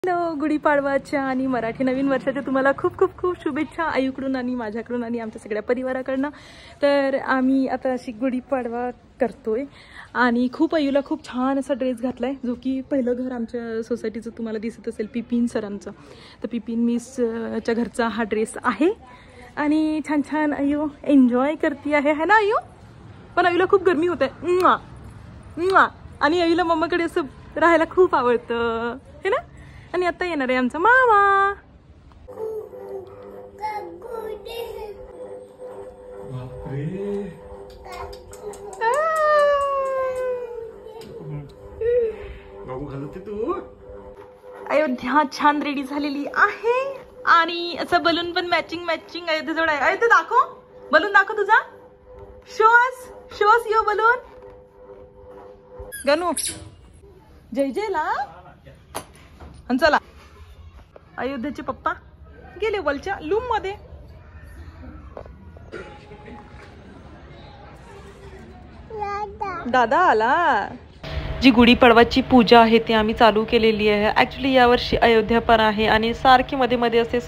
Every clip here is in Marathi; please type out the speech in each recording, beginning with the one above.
हॅलो, गुढीपाडवाच्या आणि मराठी नवीन वर्षाच्या तुम्हाला खूप खूप खूप शुभेच्छा आईकडून आणि माझ्याकडून आणि आमच्या सगळ्या परिवाराकडनं। तर आम्ही आता अशी गुढीपाडवा करतोय आणि आईला खूप छान असा ड्रेस घातलाय, जो की पहिलं घर आमच्या सोसायटीचं तुम्हाला दिसत असेल, पिपिन सरांचं। तर पिपिन मिसच्या घरचा हा ड्रेस आहे आणि छान छान आयु एन्जॉय करती आहे, है ना आयु? पण आईला खूप गरमी होत आहे आणि आईला मम्माकडे असं राहायला खूप आवडतं, है ना? आणि आता येणार आहे आमचा मामा। अयोध्या छान रेडी झालेली आहे आणि असं बलून पण मॅचिंग मॅचिंग अयोध्या जवळ आहे। अयोध्या दाखव, बलून दाखव तुझा, शोस यो बलून। गणू जय जय ला। चला, अयोध्येचे पप्पा गेले वलच्या लूम मध्ये। दादा आला। जी गुढीपाडवाची पूजा आहे ती आम्ही चालू केलेली आहे। ॲक्च्युली यावर्षी अयोध्या पण आहे आणि सारखी मध्ये मध्ये असे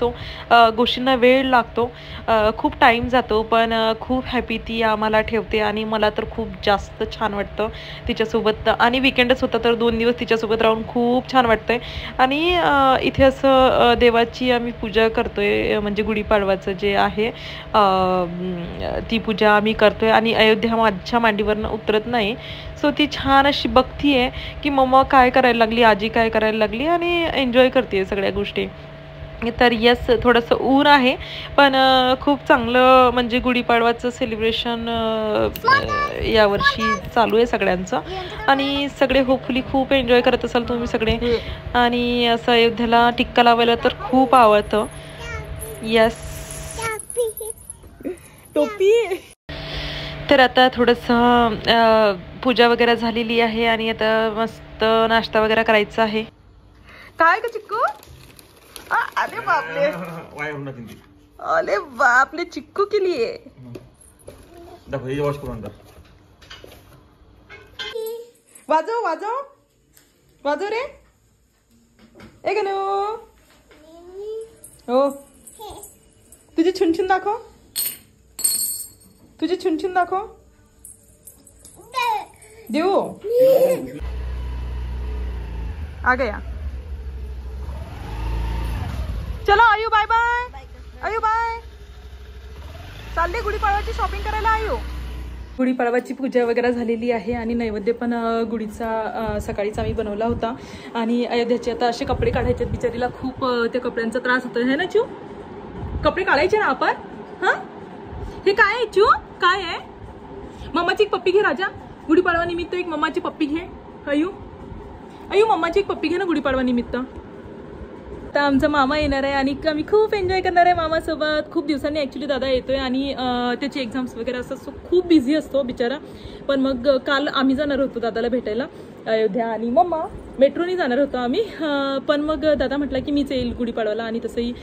गोष्टींना वेळ लागतो, खूप टाईम जातो, पण खूप हॅपी ती आम्हाला ठेवते आणि मला तर खूप जास्त छान वाटतं तिच्यासोबत। आणि विकेंडच होता तर 2 दिवस तिच्यासोबत राहून खूप छान वाटतंय। आणि इथे असं देवाची आम्ही पूजा करतोय, म्हणजे गुढीपाडवाचं जे आहे ती पूजा आम्ही करतोय आणि अयोध्या माझ्या मांडीवरनं उतरत नाही। सो ती छान अशी बघतीये की मम्मा काय करायला लागली, आजी काय करायला लागली आणि एन्जॉय करते सगळ्या गोष्टी। तर यस, थोडंसं ऊन आहे पण खूप चांगलं, म्हणजे गुढीपाडवाचं सेलिब्रेशन यावर्षी चालू आहे सगळ्यांचं आणि सगळे होपफुली खूप एन्जॉय करत असाल तुम्ही सगळे। आणि असं अयोध्येला टिक्का लावायला तर खूप आवडतं। यस, टोपी। तर आता थोडंसं पूजा वगैरे झालेली आहे आणि आता मस्त नाश्ता वगैरे करायचा आहे। काय का चिक्कू? अरे बापरे, अरे बापरे, चिक्कू के लिए वाजव वाजव वाजव रे। ए गणू, हो तुझे छुनछुन दाखव, तुझे छुनछुन दाखव। देऊ आ गया। चलो आयु, बाय बाय आयु, बाय। चालले गुढीपाडवाची शॉपिंग करायला आयु। गुढीपाडवाची पूजा वगैरे झालेली आहे आणि नैवेद्य पण गुढीचा सकाळीच आम्ही बनवला होता। आणि अयोध्याचे आता असे कपडे काढायचे, बिचारीला खूप त्या कपड्यांचा त्रास होतो, है ना चू? कपडे काढायचे ना आपण। हा, हे काय आहे चू, काय आहे? मम्माची एक पप्पी घे राजा, गुढीपाडवा निमित्त एक मम्माची पप्पी घे। अयू अयू, मम्माची एक पप्पी घे ना गुढीपाडवा निमित्त। आता आमचा मामा येणार आहे आणि आम्ही खूप एन्जॉय करणार आहे मामासोबत। खूप दिवसांनी ॲक्च्युली दादा येतोय आणि त्याची एक्झाम्स वगैरे असं खूप बिझी असतो बिचारा। पण मग काल आम्ही जाणार होतो दादाला भेटायला, अयोध्या आणि मम्मा मेट्रोनी जाणार होतो आम्ही। पण मग दादा म्हटला की मीच येईल गुढीपाडवाला आणि तसंही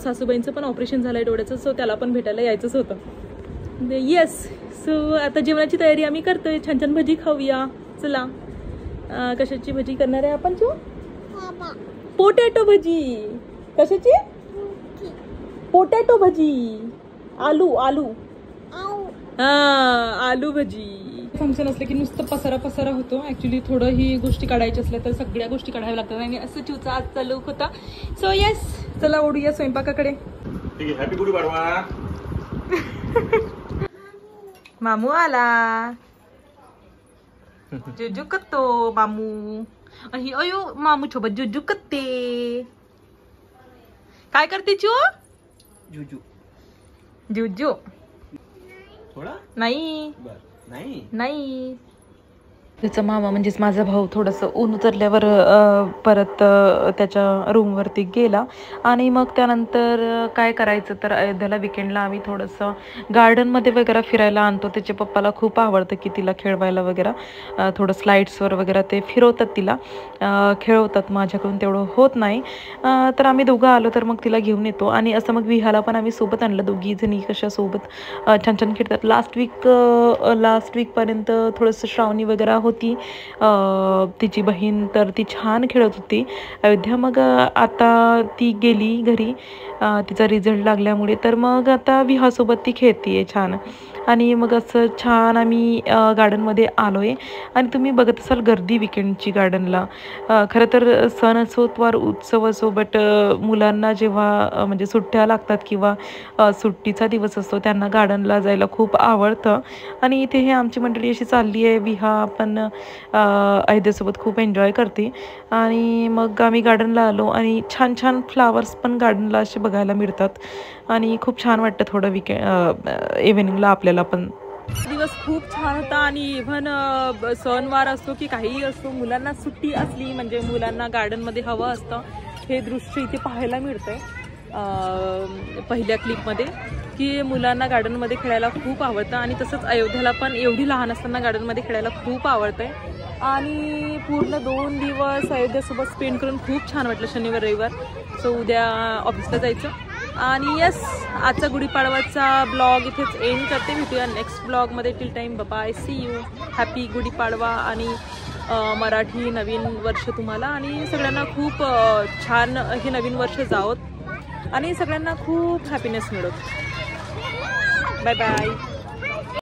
सासूबाईंचं पण ऑपरेशन झालंय डोळ्याचं, सो त्याला पण भेटायला यायचंच होतं। येस, सो आता जेवणाची तयारी आम्ही करतोय, छान छान भजी खाऊया। चला, कशाची भजी करणार आहे आपण चू? पोटॅटो भजी। कशाची? पोटॅटो भजी, आलू आलू, हा आलू भजी। फंक्शन असलं की नुसतं पसारा पसारा होतो। ऍक्च्युली थोडं ही गोष्टी काढायच्या असल्या तर सगळ्या गोष्टी काढाव्या लागतात आणि असं चिवचा आजचा लुक होता। सो येस, चला ओढूया स्वयंपाकाकडे। हॅपी गुढीपाडवा। मामू आला, जुजू करतो मामू। अयो मामू सोबत जुजू करते। काय करते चू? जुजू जुजू थोडा नाही नाही नाही। त्याचा मामा म्हणजेच माझा भाऊ थोडंसं ऊन उतरल्यावर परत त्याच्या रूमवरती गेला आणि मग त्यानंतर काय करायचं तर अयोध्याला विकेंडला आम्ही थोडंसं गार्डनमध्ये वगैरे फिरायला आणतो। त्याच्या पप्पाला खूप आवडतं की तिला खेळवायला वगैरे, थोडं स्लाईड्सवर वगैरे ते फिरवतात, तिला खेळवतात, माझ्याकडून तेवढं होत नाही। तर आम्ही दोघं आलो तर मग तिला घेऊन येतो आणि असं मग विहाला पण आम्ही सोबत आणलं, दोघी जणी कशा सोबत छान छान खेळतात। लास्ट वीकपर्यंत थोडंसं श्रावणी वगैरे होती तिची बहीण, तर ती छान खेळत होती अयोध्या. मग आता ती गेली घरी तिचा रिझल्ट लागल्यामुळे, तर मग आता विहासोबत ती खेळते छान. आणि मग असं छान आम्ही गार्डनमध्ये आलो आहे. आणि तुम्ही बघत असाल गर्दी विकेंडची गार्डनला. खरं तर सण असो वा उत्सव असो, बट मुलांना जेव्हा म्हणजे सुट्ट्या लागतात किंवा सुट्टीचा दिवस असतो त्यांना गार्डनला जायला खूप आवडतं. आणि इथे हे आमची मंडळी अशी चालली आहे. विहा पण अयोध्येसोबत खूप एन्जॉय करते. आणि मग आम्ही गार्डनला आलो आणि छान छान फ्लावर्स पण गार्डनला असे बघायला मिळतात आणि खूप छान वाटतं थोडं इव्हिनिंगला आपल्याला पण. दिवस खूप छान होता. आणि इव्हन सणवार असतो की काहीही असतो, मुलांना सुट्टी असली म्हणजे मुलांना गार्डनमध्ये हवं असतं. हे दृश्य इथे पाहायला मिळतंय पहिल्या क्लिपमध्ये, की मुलांना गार्डनमध्ये खेळायला खूप आवडतं. आणि तसंच अयोध्याला पण एवढी लहान असताना गार्डनमध्ये खेळायला खूप आवडतंय. आणि पूर्ण 2 दिवस अयोध्यासोबत स्पेंड करून खूप छान वाटलं, शनिवार रविवार. सो उद्या ऑफिसला जायचं. आणि यस, आजचा गुढीपाडवाचा ब्लॉग इथेच एंड करते. भेटूया नेक्स्ट ब्लॉगमध्ये. Till time bye, see you. Happy Gudi Padwa आणि मराठी नवीन वर्ष तुम्हाला. आणि सगळ्यांना खूप छान हे नवीन वर्ष जावोत आणि सगळ्यांना खूप हॅपीनेस मिळोत. Bye bye.